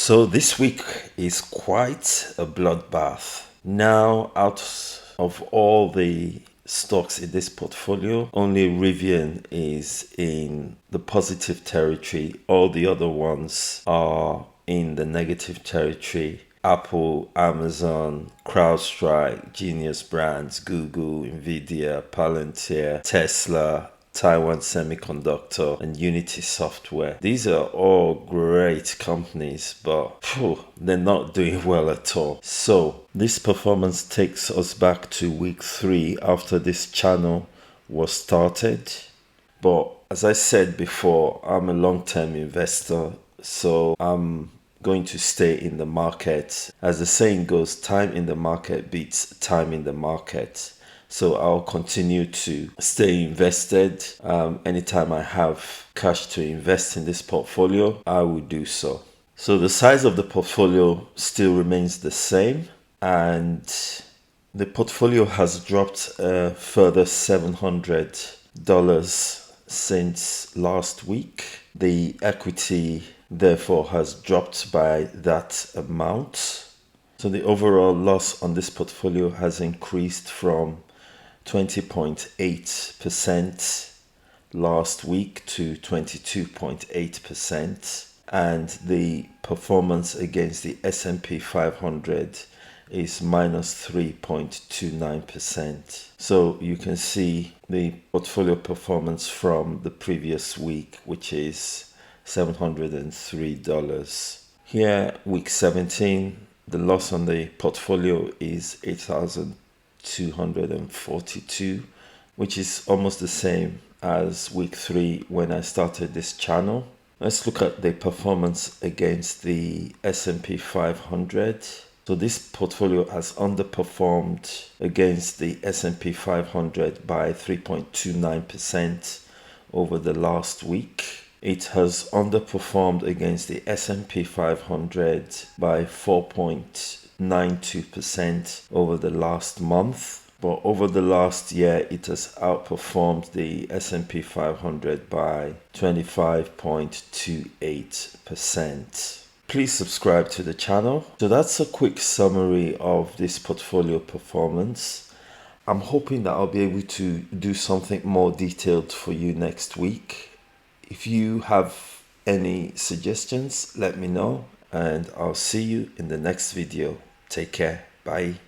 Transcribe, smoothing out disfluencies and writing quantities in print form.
So this week is quite a bloodbath. Now, out of all the stocks in this portfolio, only Rivian is in the positive territory. All the other ones are in the negative territory. Apple, Amazon, CrowdStrike, Genius Brands, Google, Nvidia, Palantir, Tesla, Taiwan Semiconductor, and Unity Software. These are all great companies, but they're not doing well at all. So this performance takes us back to week 3 after this channel was started. But as I said before, I'm a long-term investor, so I'm going to stay in the market. As the saying goes, time in the market beats time in the market. So I'll continue to stay invested. Anytime I have cash to invest in this portfolio, I will do so. So the size of the portfolio still remains the same, and the portfolio has dropped a further $700 since last week. The equity therefore has dropped by that amount. So the overall loss on this portfolio has increased from 20.8% last week to 22.8%, and the performance against the S&P 500 is minus 3.29%. So you can see the portfolio performance from the previous week, which is $703. Here, week 17, the loss on the portfolio is 8,242, which is almost the same as week 3 when I started this channel. Let's look at the performance against the S&P 500. So this portfolio has underperformed against the S&P 500 by 3.29% over the last week. It has underperformed against the S&P 500 by 4.92% over the last month. But over the last year, it has outperformed the S&P 500 by 25.28%. Please subscribe to the channel. So that's a quick summary of this portfolio performance. I'm hoping that I'll be able to do something more detailed for you next week. If you have any suggestions, let me know, and I'll see you in the next video. Take care. Bye.